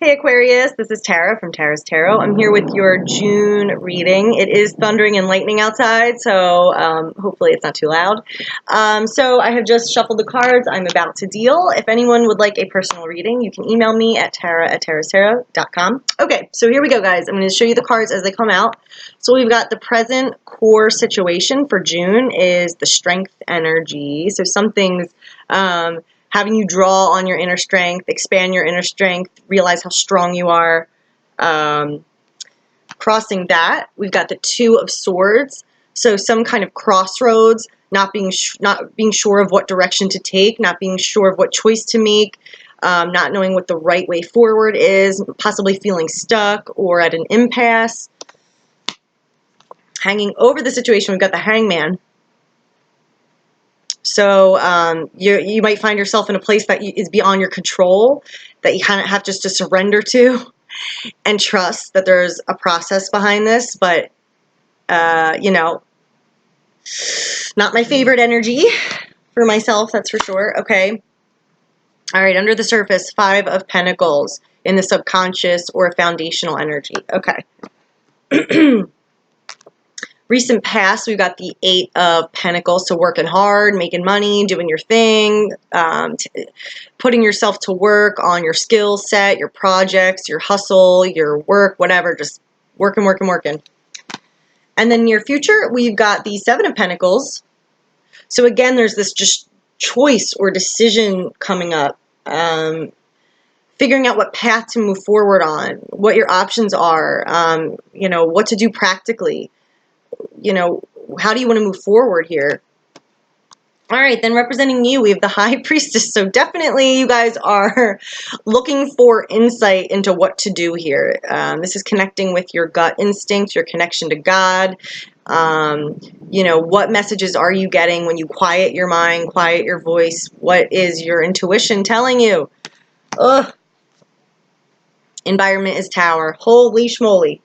Hey Aquarius, this is Tara from Tara's Tarot. I'm here with your June reading. It is thundering and lightning outside, so hopefully it's not too loud. So I have just shuffled the cards I'm about to deal. If anyone would like a personal reading, you can email me at tara@tarastarot.com. Okay, so here we go, guys. I'm going to show you the cards as they come out. So we've got the present core situation for June is the strength energy. So something's having you draw on your inner strength, expand your inner strength, realize how strong you are. Crossing that, we've got the Two of Swords. So some kind of crossroads, not being sure of what direction to take, not being sure of what choice to make, not knowing what the right way forward is, possibly feeling stuck or at an impasse. Hanging over the situation, we've got the Hangman. So you might find yourself in a place that is beyond your control, that you kind of have just to surrender to and trust that there's a process behind this. But, you know, not my favorite energy for myself, that's for sure. Okay. All right, under the surface, Five of Pentacles in the subconscious or foundational energy. Okay. Recent past, we've got the Eight of Pentacles, so working hard, making money, doing your thing, putting yourself to work on your skill set, your projects, your hustle, your work, whatever, just working, working, working. And then near future, we've got the Seven of Pentacles. So again, there's this just choice or decision coming up, figuring out what path to move forward on, what your options are, you know, what to do practically. You know, how do you want to move forward here? All right, then representing you, we have the High Priestess. So definitely you guys are looking for insight into what to do here. This is connecting with your gut instinct, your connection to God. You know, what messages are you getting when you quiet your mind, quiet your voice? What is your intuition telling you? Ugh. Environment is Tower. Holy schmoly.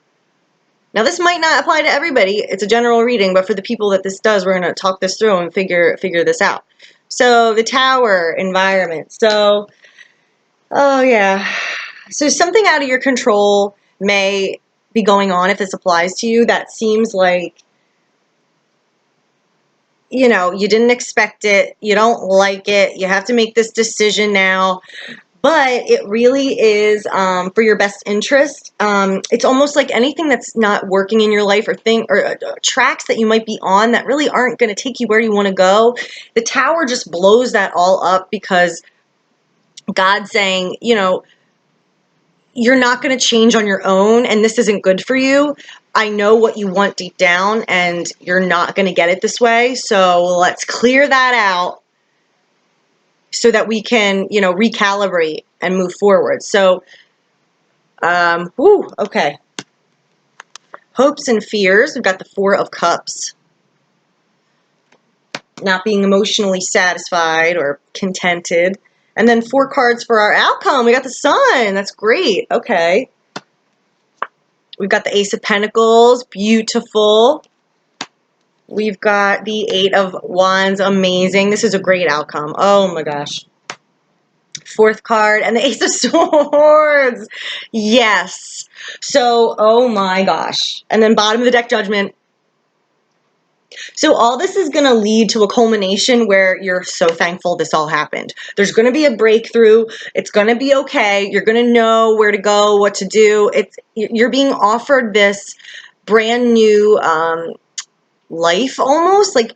Now, this might not apply to everybody. It's a general reading, but for the people that this does, we're going to talk this through and figure this out. So, the Tower, environment. So, oh, yeah. So, something out of your control may be going on if this applies to you. That seems like, you know, you didn't expect it. You don't like it. You have to make this decision now. But it really is for your best interest. It's almost like anything that's not working in your life or tracks that you might be on that really aren't going to take you where you want to go. The Tower just blows that all up because God's saying, you know, you're not going to change on your own and this isn't good for you. I know what you want deep down and you're not going to get it this way. So let's clear that out, so that we can, you know, recalibrate and move forward. So, okay. Hopes and fears. We've got the Four of Cups. Not being emotionally satisfied or contented. And then 4 cards for our outcome. We got the Sun. That's great. Okay. We've got the Ace of Pentacles. Beautiful. We've got the Eight of Wands. Amazing. This is a great outcome. Oh my gosh. 4th card and the Ace of Swords. Yes. So, oh my gosh. And then bottom of the deck, Judgment. So all this is going to lead to a culmination where you're so thankful this all happened. There's going to be a breakthrough. It's going to be okay. You're going to know where to go, what to do. You're being offered this brand new life, almost like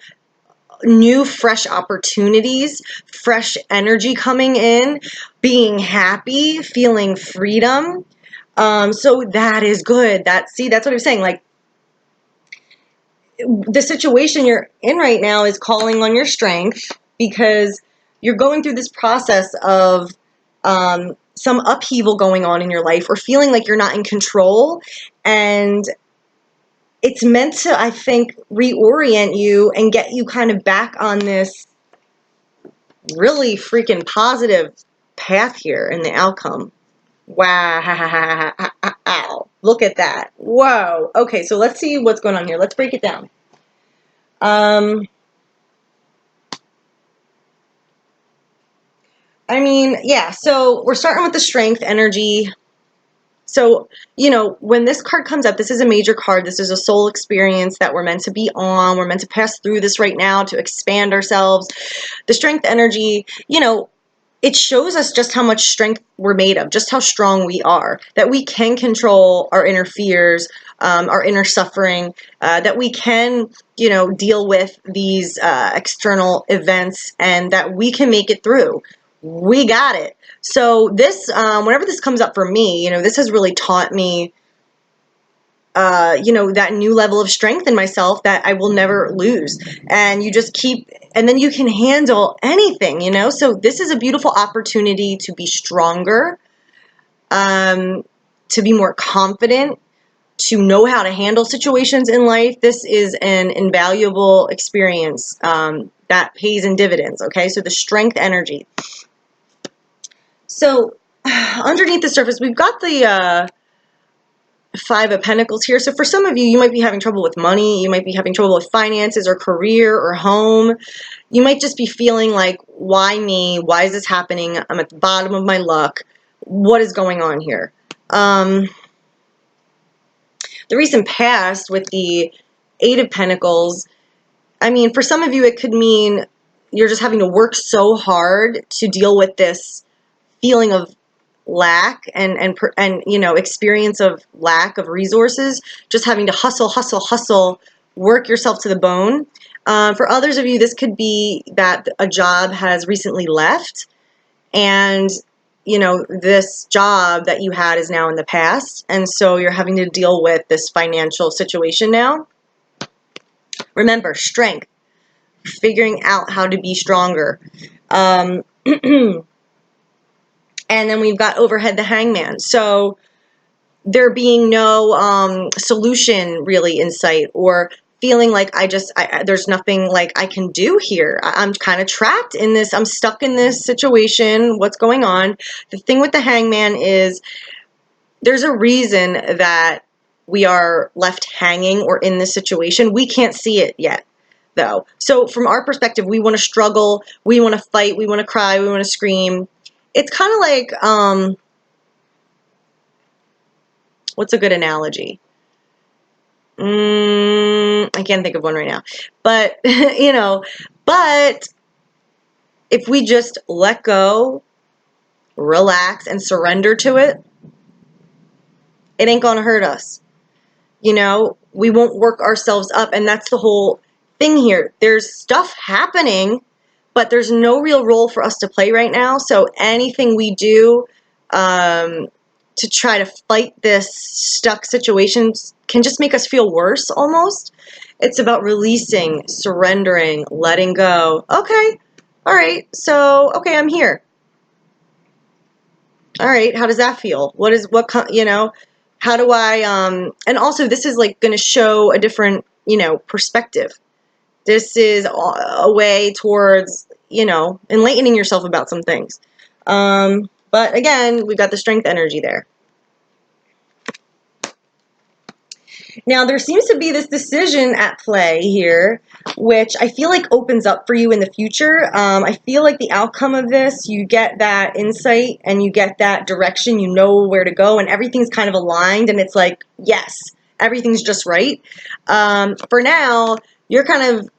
new fresh opportunities, fresh energy coming in, being happy, feeling freedom. So that is good. That's what I'm saying. Like, the situation you're in right now is calling on your strength because you're going through this process of some upheaval going on in your life or feeling like you're not in control, and it's meant to, I think, reorient you and get you kind of back on this really freaking positive path here in the outcome. Wow. Look at that. Whoa. Okay, so let's see what's going on here. Let's break it down. I mean, yeah, so we're starting with the strength energy. So, when this card comes up, this is a major card. This is a soul experience that we're meant to be on. We're meant to pass through this right now to expand ourselves. The strength energy, it shows us just how much strength we're made of, just how strong we are, that we can control our inner fears, our inner suffering, that we can, deal with these external events, and that we can make it through. We got it. So this, whenever this comes up for me, this has really taught me, that new level of strength in myself that I will never lose. And you just keep, and then you can handle anything, So this is a beautiful opportunity to be stronger, to be more confident, to know how to handle situations in life. This is an invaluable experience that pays in dividends, okay? So the strength energy. So underneath the surface, we've got the Five of Pentacles here. So for some of you, you might be having trouble with money. You might be having trouble with finances or career or home. You might just be feeling like, why me? Why is this happening? I'm at the bottom of my luck. What is going on here? The recent past with the Eight of Pentacles, I mean, for some of you, it could mean you're just having to work so hard to deal with this feeling of lack and experience of lack of resources, just having to hustle, work yourself to the bone. For others of you, this could be that a job has recently left, and this job that you had is now in the past, and so you're having to deal with this financial situation now. Remember, strength, figuring out how to be stronger. And then we've got overhead the Hangman. So there being no solution really in sight, or feeling like there's nothing like I can do here. I'm kind of trapped in this. I'm stuck in this situation. What's going on? The thing with the Hangman is there's a reason that we are left hanging or in this situation. We can't see it yet, though. So from our perspective, we want to struggle. We want to fight. We want to cry. We want to scream. It's kind of like, what's a good analogy? I can't think of one right now. But, but if we just let go, relax, and surrender to it, it ain't going to hurt us. We won't work ourselves up. And that's the whole thing here. There's stuff happening, but there's no real role for us to play right now. So anything we do to try to fight this stuck situation can just make us feel worse almost. It's about releasing, surrendering, letting go. Okay, all right, so, okay, I'm here. All right, how does that feel? How do I, and also this is like going to show a different, perspective. This is a way towards, enlightening yourself about some things. But again, we've got the strength energy there. Now, there seems to be this decision at play here, which I feel like opens up for you in the future. I feel like the outcome of this, you get that insight and you get that direction, you know where to go, and everything's kind of aligned, and it's like, yes, everything's just right. For now, you're kind of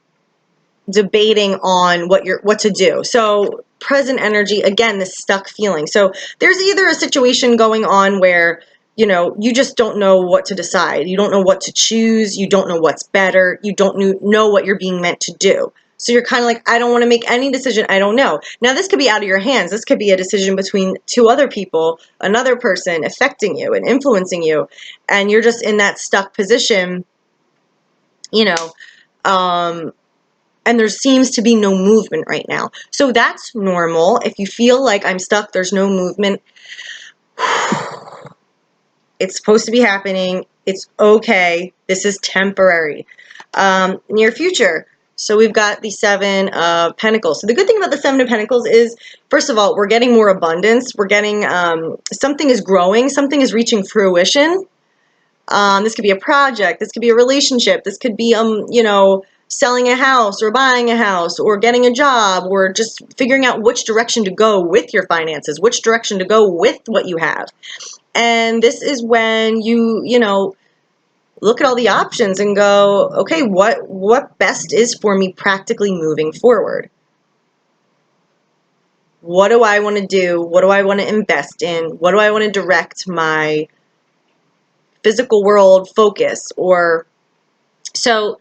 debating on what to do. So present energy, again, this stuck feeling. So there's either a situation going on where you just don't know what to decide. You don't know what to choose. You don't know what's better. You don't know what you're being meant to do. So you're kind of like, I don't want to make any decision. I don't know. Now, this could be out of your hands. This could be a decision between two other people, another person affecting you and influencing you. And you're just in that stuck position, and there seems to be no movement right now. So that's normal. If you feel like I'm stuck, there's no movement, it's supposed to be happening. It's okay. This is temporary. Near future. So we've got the Seven of Pentacles. So the good thing about the Seven of Pentacles is, first of all, we're getting more abundance. We're getting, something is growing. Something is reaching fruition. This could be a project. This could be a relationship. This could be, selling a house or buying a house or getting a job or just figuring out which direction to go with your finances, which direction to go with what you have. And this is when you know, look at all the options and go, okay, what best is for me practically moving forward? What do I want to do? What do I want to invest in? What do I want to direct my physical world focus? Or so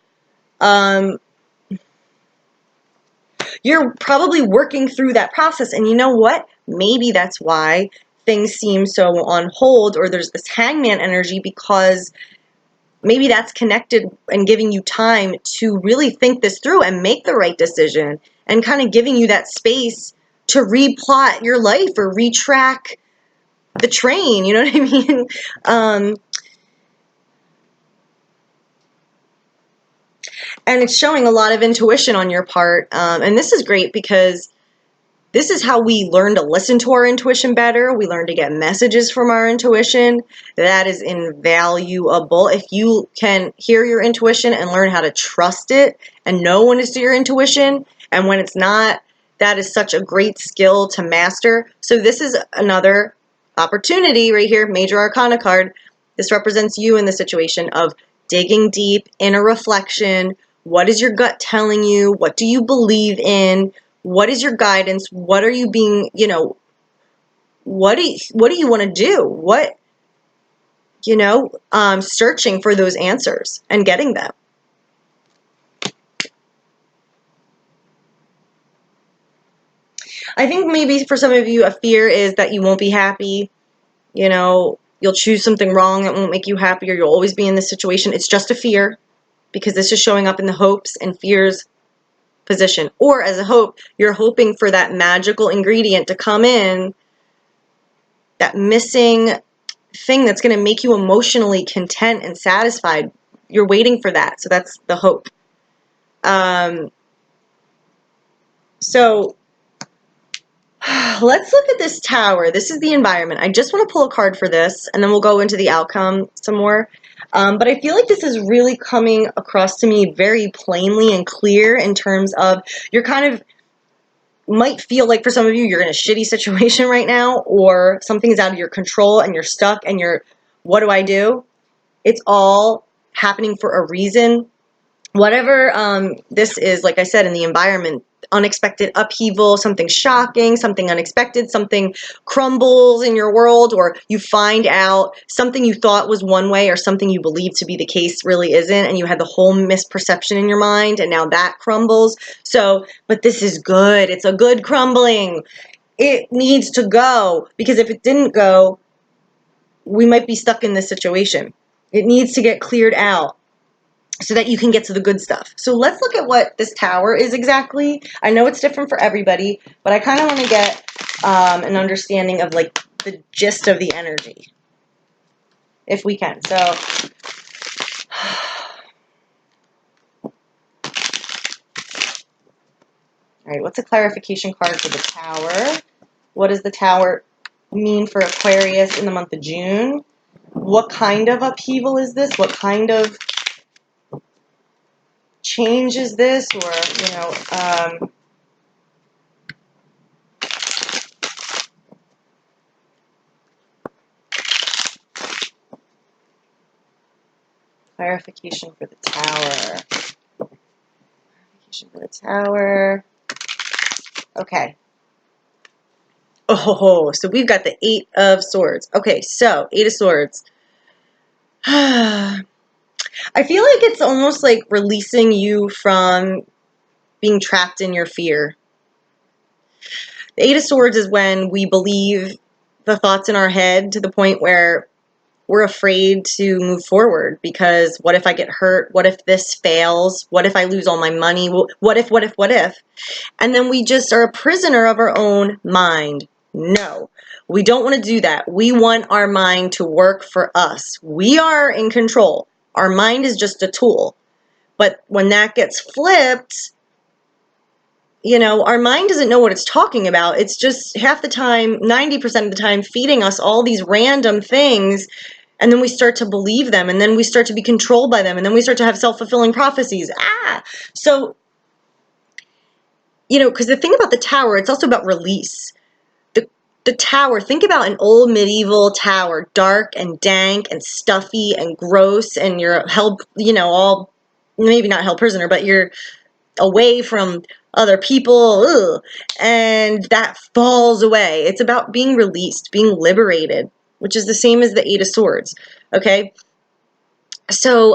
you're probably working through that process, and you know what? Maybe that's why things seem so on hold, or there's this hangman energy, because maybe that's connected and giving you time to really think this through and make the right decision, and kind of giving you that space to replot your life or retrack the train. You know what I mean? And it's showing a lot of intuition on your part. And this is great because this is how we learn to listen to our intuition better. We learn to get messages from our intuition. That is invaluable. If you can hear your intuition and learn how to trust it and know when it's your intuition and when it's not, that is such a great skill to master. So this is another opportunity right here, Major Arcana card. This represents you in the situation of digging deep, inner reflection. What is your gut telling you? What do you believe in? What is your guidance? What are you being, you know, what do you want to do? What, you know, searching for those answers and getting them. I think maybe for some of you, a fear is that you won't be happy. You know, you'll choose something wrong that won't make you happy, or you'll always be in this situation. It's just a fear, because this is showing up in the hopes and fears position. Or as a hope, you're hoping for that magical ingredient to come in, that missing thing that's going to make you emotionally content and satisfied. You're waiting for that. So that's the hope. So let's look at this Tower. This is the environment. I just want to pull a card for this, and then we'll go into the outcome some more. But I feel like this is really coming across to me very plainly and clear in terms of you're kind of, might feel like for some of you, you're in a shitty situation right now, or something's out of your control and you're stuck and you're, what do I do? It's all happening for a reason. Whatever this is, like I said, in the environment, unexpected upheaval, something shocking, something unexpected, something crumbles in your world, or you find out something you thought was one way or something you believed to be the case really isn't, and you had the whole misperception in your mind, and now that crumbles. So, but this is good. It's a good crumbling. It needs to go, because if it didn't go, we might be stuck in this situation. It needs to get cleared out, so that you can get to the good stuff. So let's look at what this Tower is exactly. I know it's different for everybody, but I kind of want to get an understanding of like the gist of the energy, if we can. So, all right, what's a clarification card for the Tower? What does the Tower mean for Aquarius in the month of June? What kind of upheaval is this? What kind of change is this? Or, you know, clarification for the Tower. Clarification for the Tower. Okay. Oh, so we've got the Eight of Swords. Okay, so Eight of Swords. I feel like it's almost like releasing you from being trapped in your fear. The Eight of Swords is when we believe the thoughts in our head to the point where we're afraid to move forward, because what if I get hurt? What if this fails? What if I lose all my money? What if? And then we just are a prisoner of our own mind. No, we don't want to do that. We want our mind to work for us. We are in control. Our mind is just a tool. But when that gets flipped, you know, our mind doesn't know what it's talking about. It's just half the time, 90% of the time, feeding us all these random things. And then we start to believe them, and then we start to be controlled by them, and then we start to have self-fulfilling prophecies. So, because the thing about the tower, it's also about release. The tower, think about an old medieval tower, dark and dank and stuffy and gross, and you're held, all, maybe not held prisoner, but you're away from other people, and that falls away. It's about being released, being liberated, which is the same as the Eight of Swords, okay? So,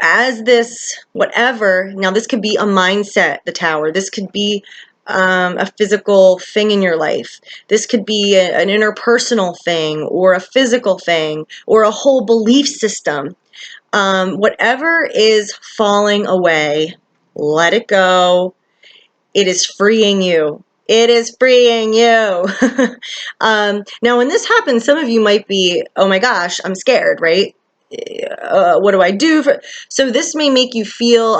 as this, whatever, now this could be a mindset, the tower. This could be a physical thing in your life. This could be an interpersonal thing, or a physical thing, or a whole belief system. Whatever is falling away, let it go. It is freeing you. It is freeing you. Now, when this happens, some of you might be, oh my gosh, I'm scared, right? What do I do? So this may make you feel,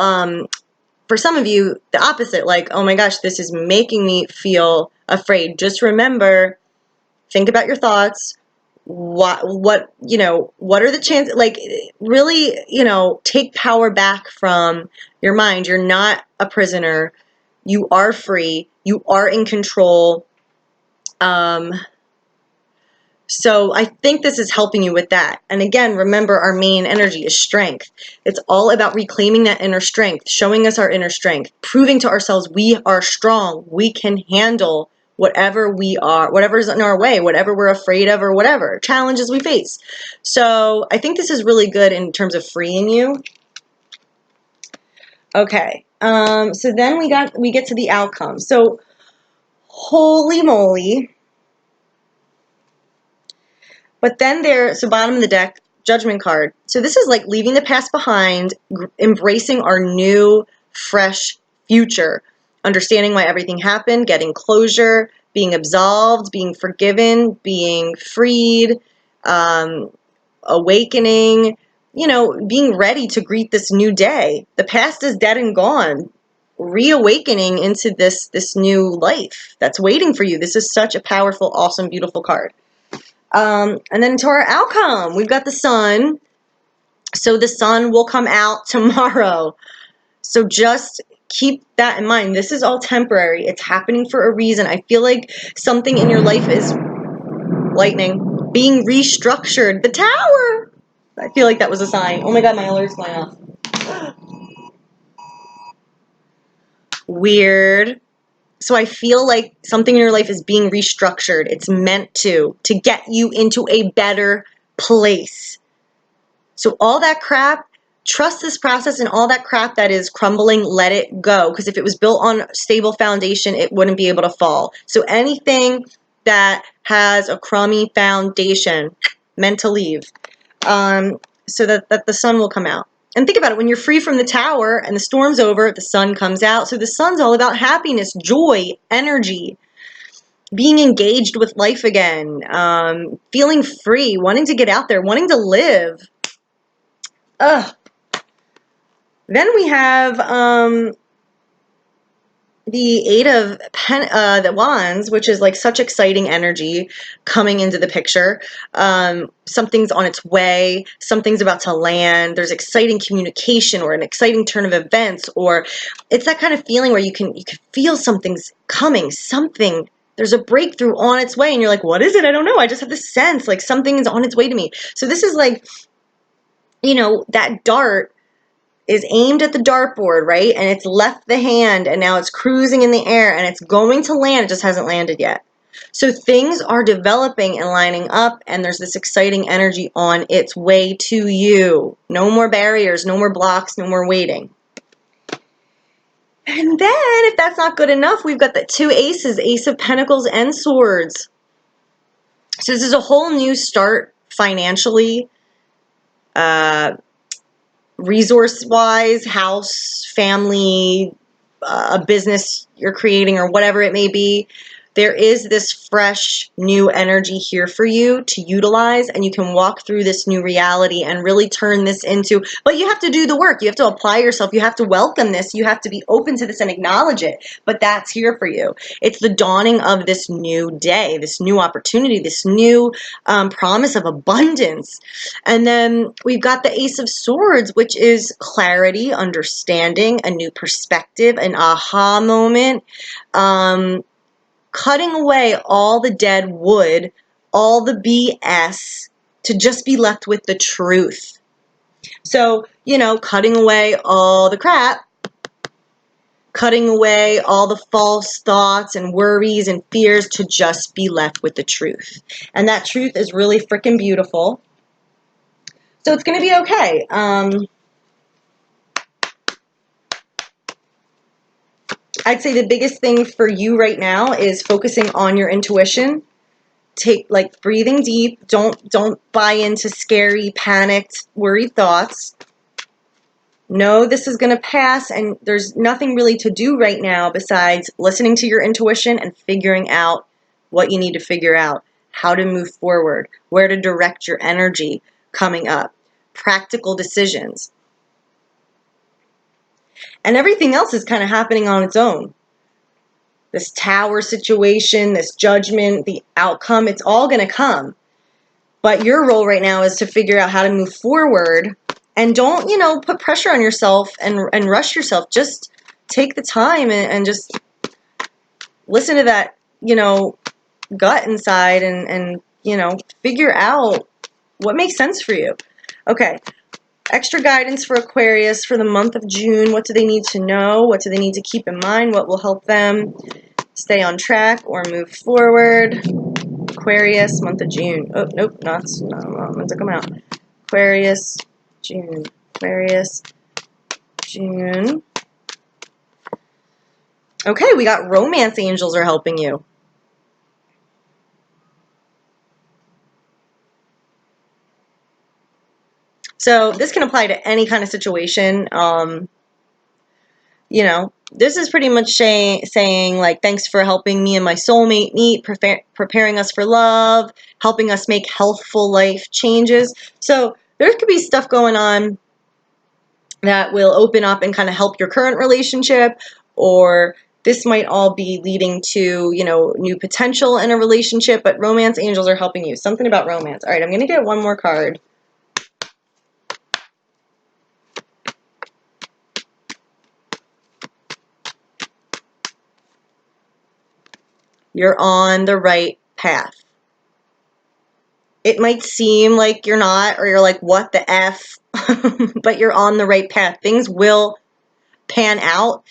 for some of you, the opposite, like, oh my gosh, this is making me feel afraid. Just remember, think about your thoughts. What are the chances? Like, really, take power back from your mind. You're not a prisoner. You are free. You are in control. So I think this is helping you with that. And again, remember, our main energy is strength. It's all about reclaiming that inner strength, showing us our inner strength, proving to ourselves we are strong. We can handle whatever we are, whatever's in our way, whatever we're afraid of, or whatever challenges we face. So I think this is really good in terms of freeing you. Okay. So then we get to the outcome. So holy moly. But then so bottom of the deck, Judgment card. So this is like leaving the past behind, embracing our new, fresh future, understanding why everything happened, getting closure, being absolved, being forgiven, being freed, awakening, being ready to greet this new day. The past is dead and gone. Reawakening into this new life that's waiting for you. This is such a powerful, awesome, beautiful card. And then to our outcome, we've got the sun. So the sun will come out tomorrow. So just keep that in mind. This is all temporary. It's happening for a reason. I feel like something in your life is lightning, being restructured. The tower. I feel like that was a sign. Oh my God, my alert's going off. Weird. So I feel like something in your life is being restructured. It's meant to get you into a better place. So all that crap, trust this process, and all that crap that is crumbling, let it go. Because if it was built on stable foundation, it wouldn't be able to fall. So anything that has a crummy foundation, meant to leave. So that the sun will come out. And think about it, when you're free from the tower and the storm's over, the sun comes out. So the sun's all about happiness, joy, energy, being engaged with life again, feeling free, wanting to get out there, wanting to live. Ugh. Then we have the Eight of the Wands, which is like such exciting energy coming into the picture. Something's on its way. Something's about to land. There's exciting communication or an exciting turn of events, or it's that kind of feeling where you can feel something's coming. There's a breakthrough on its way, and you're like, what is it? I don't know. I just have this sense like something is on its way to me. So this is like, that dart is aimed at the dartboard, right? And it's left the hand, and now it's cruising in the air, and it's going to land. It just hasn't landed yet. So things are developing and lining up, and there's this exciting energy on its way to you. No more barriers, no more blocks, no more waiting. And then, if that's not good enough, we've got the two aces, Ace of Pentacles and Swords. So this is a whole new start financially, resource-wise, house, family, a business you're creating, or whatever it may be. there is this fresh new energy here for you to utilize, and you can walk through this new reality and really turn this into, but you have to do the work. You have to apply yourself. You have to welcome this. You have to be open to this and acknowledge it, but that's here for you. It's the dawning of this new day, this new opportunity, this new promise of abundance. And then we've got the Ace of Swords, which is clarity, understanding, a new perspective, an aha moment, cutting away all the dead wood, all the BS, to just be left with the truth. So, cutting away all the crap, cutting away all the false thoughts and worries and fears to just be left with the truth. And that truth is really freaking beautiful. So it's going to be okay. I'd say the biggest thing for you right now is focusing on your intuition. Take, breathing deep. Don't buy into scary, panicked, worried thoughts. No, this is going to pass, and there's nothing really to do right now besides listening to your intuition and figuring out what you need to figure out, how to move forward, where to direct your energy coming up, practical decisions. And everything else is kind of happening on its own. This tower situation, this judgment, the outcome, it's all going to come. But your role right now is to figure out how to move forward, and don't, put pressure on yourself and rush yourself. Just take the time and just listen to that, gut inside and figure out what makes sense for you. Okay. Extra guidance for Aquarius for the month of June. What do they need to know? What do they need to keep in mind? What will help them stay on track or move forward? Aquarius, month of June. Oh, nope, not meant to come out. Aquarius, June. Aquarius, June. Okay, we got romance angels are helping you. So this can apply to any kind of situation. This is pretty much saying like, thanks for helping me and my soulmate meet, preparing us for love, helping us make healthful life changes. So there could be stuff going on that will open up and kind of help your current relationship, or this might all be leading to, new potential in a relationship, but romance angels are helping you. Something about romance. All right, I'm going to get one more card. You're on the right path. It might seem like you're not, or you're like, what the F? But you're on the right path. Things will pan out.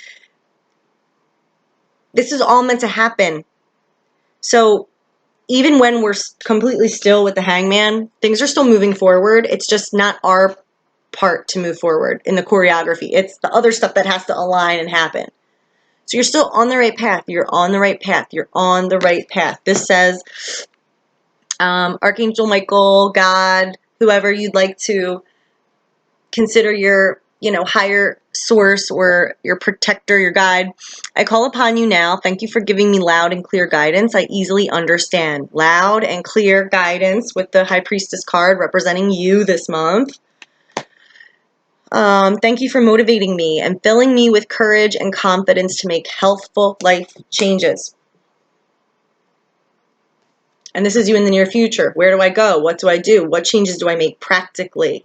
This is all meant to happen. So even when we're completely still with the hangman, things are still moving forward. It's just not our part to move forward in the choreography. It's the other stuff that has to align and happen. So you're still on the right path. You're on the right path. You're on the right path. This says Archangel Michael, God, whoever you'd like to consider your, higher source or your protector, your guide. I call upon you now. Thank you for giving me loud and clear guidance. I easily understand. Loud and clear guidance with the High Priestess card representing you this month. Thank you for motivating me and filling me with courage and confidence to make healthful life changes. And this is you in the near future. Where do I go? What do I do? What changes do I make practically?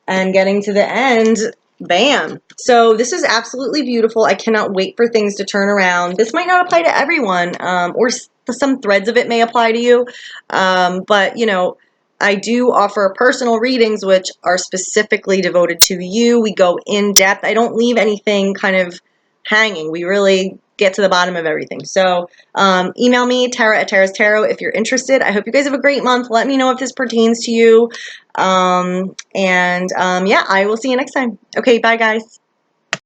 And getting to the end, bam. So this is absolutely beautiful. I cannot wait for things to turn around. This might not apply to everyone, or some threads of it may apply to you. But, I do offer personal readings, which are specifically devoted to you. We go in depth. I don't leave anything kind of hanging. We really get to the bottom of everything. So email me, Tara@Tara's Tarot, if you're interested. I hope you guys have a great month. Let me know if this pertains to you. Yeah, I will see you next time. Okay, bye guys.